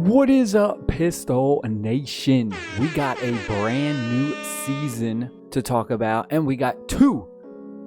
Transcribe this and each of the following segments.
What is up, Pistol Nation? We got a brand new season to talk about, and we got 2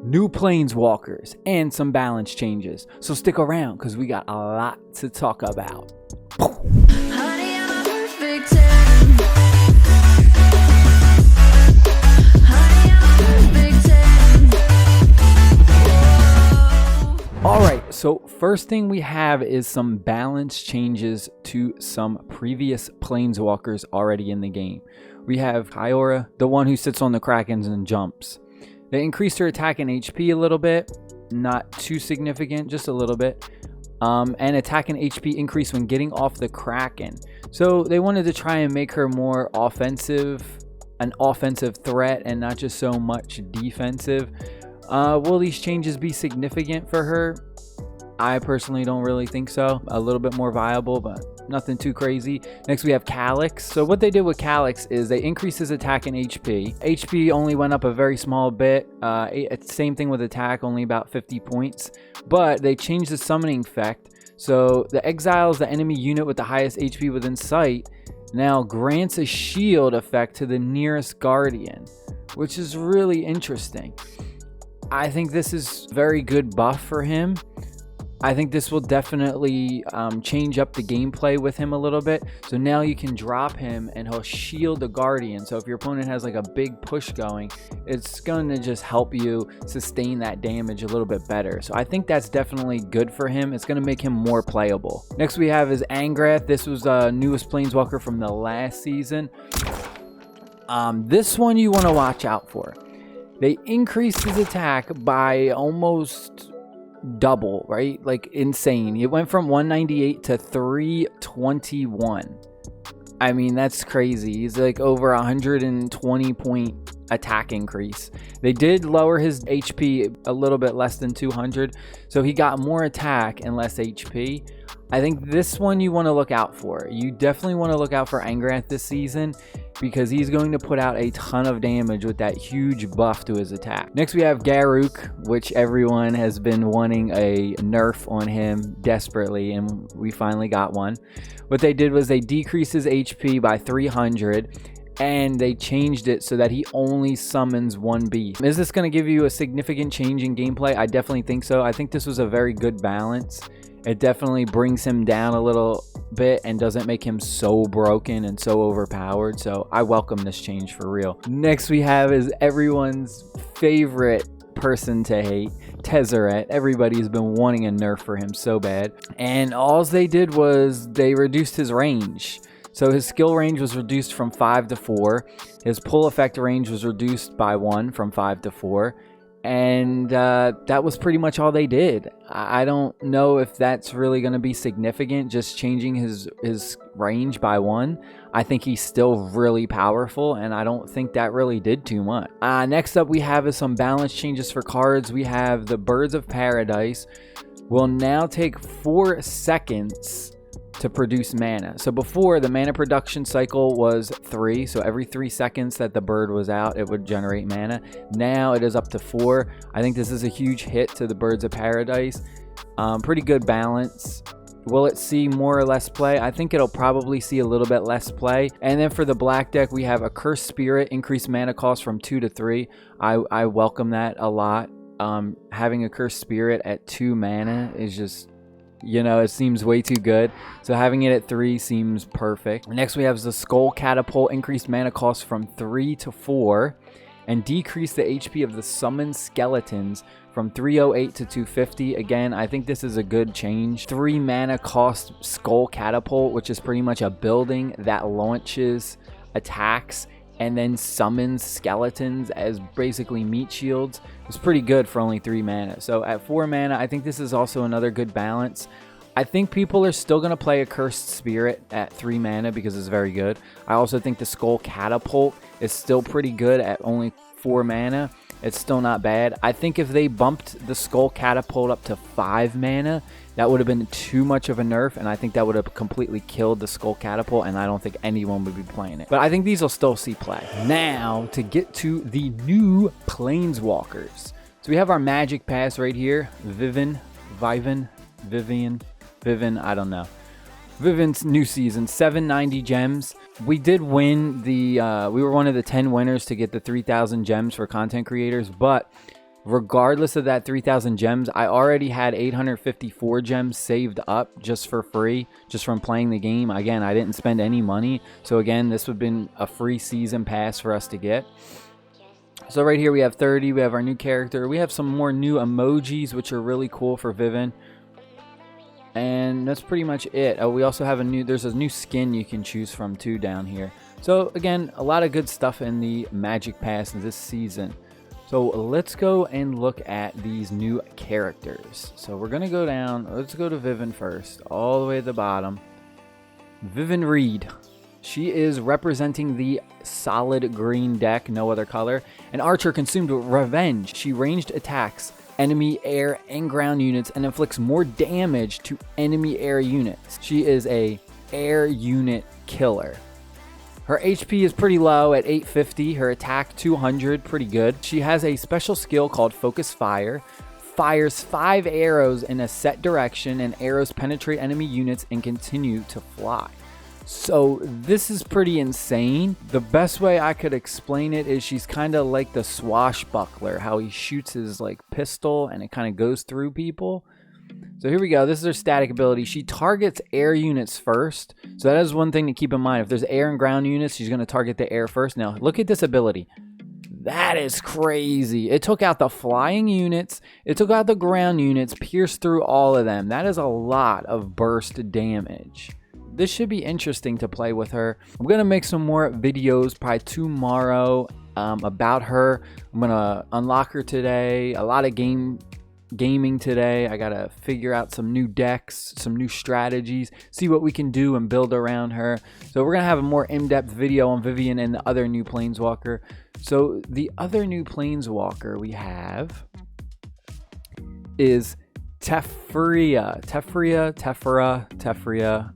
new Planeswalkers and some balance changes. So stick around because we got a lot to talk about. Honey, I'm a perfect 10. Honey, I'm a perfect 10. Alright, so first thing we have is some balance changes to some previous Planeswalkers already in the game. We have Kyora, the one who sits on the Krakens and jumps. They increased her attack and HP a little bit, not too significant, just a little bit. And attack and HP increase when getting off the Kraken. So they wanted to try and make her more offensive, an offensive threat and not just so much defensive. Will these changes be significant for her? I personally don't really think so. A little bit more viable, but nothing too crazy. Next we have Calyx. So what they did with Calyx is they increased his attack and HP. HP only went up a very small bit. Same thing with attack, only about 50 points. But they changed the summoning effect. So the exiles the enemy unit with the highest HP within sight now grants a shield effect to the nearest guardian, which is really interesting. I think this is very good buff for him. I think this will definitely change up the gameplay with him a little bit. So now you can drop him and he'll shield the guardian. So if your opponent has like a big push going, it's going to just help you sustain that damage a little bit better. So I think that's definitely good for him. It's going to make him more playable. Next we have is Angrath. This was the newest Planeswalker from the last season. This one you want to watch out for. They increased his attack by almost double, right? Like insane. It went from 198 to 321. I mean, that's crazy. He's like over 120 point attack increase. They did lower his HP a little bit less than 200, so he got more attack and less HP. I think this one you want to look out for. You definitely want to look out for Angrath this season because he's going to put out a ton of damage with that huge buff to his attack. Next we have Garruk, which everyone has been wanting a nerf on him desperately, and we finally got one. What they did was they decreased his HP by 300 and they changed it so that he only summons 1 beast. Is this going to give you a significant change in gameplay? I definitely think so. I think this was a very good balance. It definitely brings him down a little bit and doesn't make him so broken and so overpowered. So I welcome this change for real. Next we have is everyone's favorite person to hate, Tezzeret. Everybody's been wanting a nerf for him so bad. And all they did was they reduced his range. So his skill range was reduced from 5 to 4. His pull effect range was reduced by 1 from 5 to 4. And that was pretty much all they did. I don't know if that's really going to be significant, just changing his range by 1. I think he's still really powerful, and I don't think that really did too much. Next up we have is some balance changes for cards. We have the Birds of Paradise will now take 4 seconds to produce mana. So before, the mana production cycle was 3, so every 3 seconds that the bird was out it would generate mana. Now it is up to 4. I think this is a huge hit to the Birds of Paradise. Pretty good balance. Will it see more or less play? I think it'll probably see a little bit less play. And then for the black deck we have a Cursed Spirit, increased mana cost from 2 to 3. I welcome that a lot. Having a Cursed Spirit at 2 mana is just, you know, it seems way too good. So having it at 3 seems perfect. Next we have the Skull Catapult, increased mana cost from 3 to 4 and decrease the HP of the summoned skeletons from 308 to 250. Again, I think this is a good change. 3 mana cost Skull Catapult, which is pretty much a building that launches attacks and then summons skeletons as basically meat shields. It's pretty good for only 3 mana. So at 4 mana, I think this is also another good balance. I think people are still going to play a Cursed Spirit at 3 mana because it's very good. I also think the Skull Catapult is still pretty good at only 4 mana. It's still not bad. I think if they bumped the Skull Catapult up to 5 mana, that would have been too much of a nerf, and I think that would have completely killed the Skull Catapult, and I don't think anyone would be playing it. But I think these will still see play. Now, to get to the new Planeswalkers. So we have our Magic Pass right here. Vivian, I don't know. Vivian's new season, 790 gems. We did win the, we were one of the 10 winners to get the 3,000 gems for content creators, but regardless of that 3,000 gems, I already had 854 gems saved up just for free, just from playing the game. Again, I didn't spend any money. So again, this would have been a free season pass for us to get. So right here we have 30, we have our new character. We have some more new emojis, which are really cool for Vivian. And that's pretty much it. Oh, we also have there's a new skin you can choose from too down here. So again, a lot of good stuff in the Magic Pass this season. So let's go and look at these new characters. So we're gonna go down, let's go to Vivian first, all the way at the bottom. Vivian Reed. She is representing the solid green deck, no other color. An archer consumed with revenge. She ranged attacks enemy air and ground units and inflicts more damage to enemy air units. She is a air unit killer. Her HP is pretty low at 850, her attack 200, pretty good. She has a special skill called Focus Fire. Fires 5 arrows in a set direction, and arrows penetrate enemy units and continue to fly. So this is pretty insane. The best way I could explain it is she's kind of like the swashbuckler, how he shoots his like pistol and it kind of goes through people. So here we go. This is her static ability. She targets air units first. So that is one thing to keep in mind. If there's air and ground units, she's going to target the air first. Now look at this ability. That is crazy. It took out the flying units. It took out the ground units, pierced through all of them. That is a lot of burst damage. This should be interesting to play with her. I'm going to make some more videos probably tomorrow about her. I'm going to unlock her today. A lot of gaming today. I got to figure out some new decks, some new strategies, see what we can do and build around her. So we're going to have a more in-depth video on Vivian and the other new Planeswalker. So the other new Planeswalker we have is Teferi.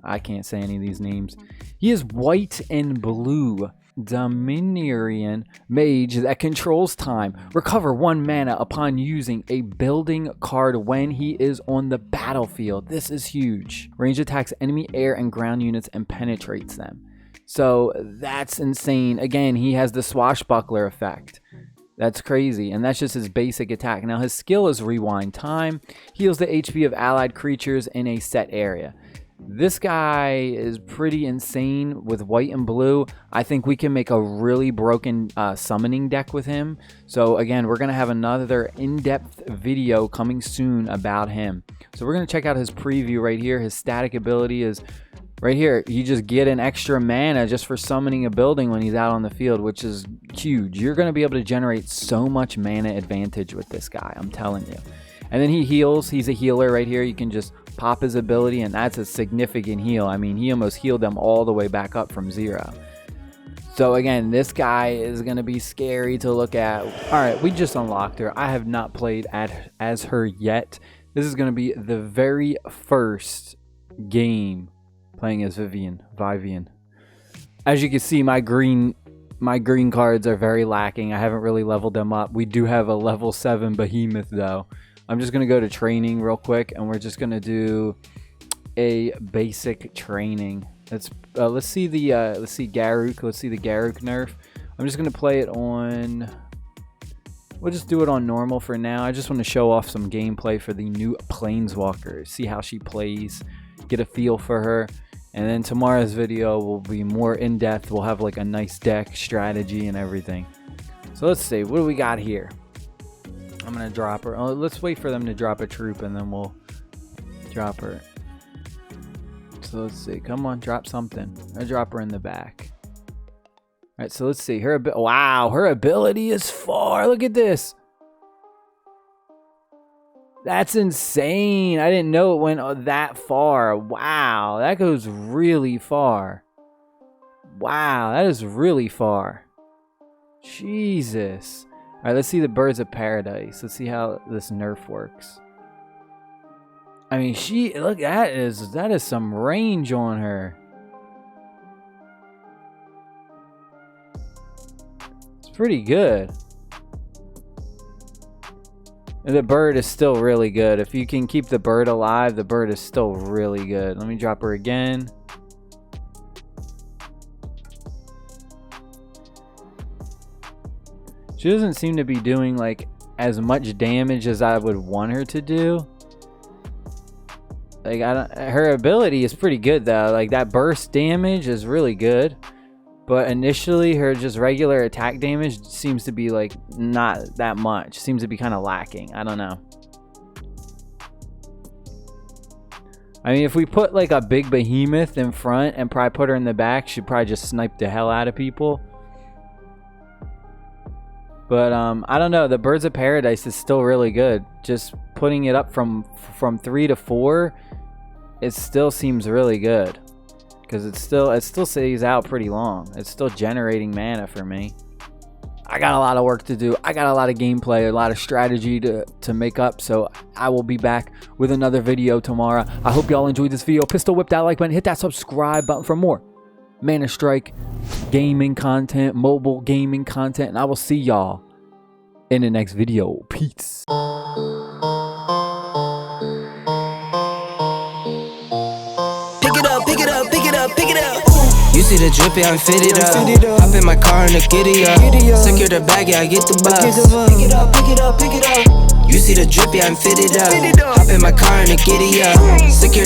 I can't say any of these names. He is white and blue. Dominion mage that controls time. Recover 1 mana upon using a building card when he is on the battlefield. This is huge. Range attacks enemy air and ground units and penetrates them. So that's insane. Again, he has the swashbuckler effect. That's crazy, and that's just his basic attack. Now his skill is Rewind Time. Heals the HP of allied creatures in a set area. This guy is pretty insane with white and blue. I think we can make a really broken summoning deck with him. So again, we're going to have another in-depth video coming soon about him. So we're going to check out his preview right here. His static ability is right here. You just get an extra mana just for summoning a building when he's out on the field, which is huge. You're going to be able to generate so much mana advantage with this guy, I'm telling you. And then he heals. He's a healer right here. You can just pop his ability, and that's a significant heal. I mean, he almost healed them all the way back up from 0. So again, this guy is going to be scary to look at. All right, we just unlocked her. I have not played as her yet. This is going to be the very first game playing as Vivian. As you can see, my green cards are very lacking. I haven't really leveled them up. We do have a level 7 behemoth though. I'm just gonna go to training real quick, and we're just gonna do a basic training. Let's see Garruk. Let's see the Garruk nerf. I'm just gonna play it on. We'll just do it on normal for now. I just want to show off some gameplay for the new Planeswalkers. See how she plays. Get a feel for her. And then tomorrow's video will be more in-depth. We'll have like a nice deck strategy and everything. So let's see. What do we got here? I'm going to drop her. Oh, let's wait for them to drop a troop and then we'll drop her. So let's see. Come on, drop something. I'll drop her in the back. All right, so let's see. Wow, her ability is far. Look at this. That's insane. I didn't know it went that far. Wow, that goes really far. Wow, that is really far. Jesus. All right, let's see the Birds of Paradise. Let's see how this nerf works. I mean, look, that is some range on her. It's pretty good. And the bird is still really good. If you can keep the bird alive, the bird is still really good. Let me drop her again. She doesn't seem to be doing like as much damage as I would want her to do. Like her ability is pretty good though. Like that burst damage is really good. But initially her just regular attack damage seems to be like not that much. Seems to be kind of lacking. I don't know. I mean, if we put like a big behemoth in front and probably put her in the back, she'd probably just snipe the hell out of people. But I don't know. The Birds of Paradise is still really good. Just putting it up from 3 to 4, it still seems really good. Because it still stays out pretty long. It's still generating mana for me. I got a lot of work to do. I got a lot of gameplay, a lot of strategy to make up. So I will be back with another video tomorrow. I hope y'all enjoyed this video. Pistol whip that like button. Hit that subscribe button for more Manastrike gaming content, mobile gaming content. And I will see y'all in the next video. Peace. Pick it up, pick it up, pick it up. You see the drippy, I'm fitted up. Hop in my car and the giddy up. Secure the bag, yeah, I get the bus. Pick it up, pick it up, pick it up. You see the drippy, I'm fitted up. Hop in my car and the giddy up. Secure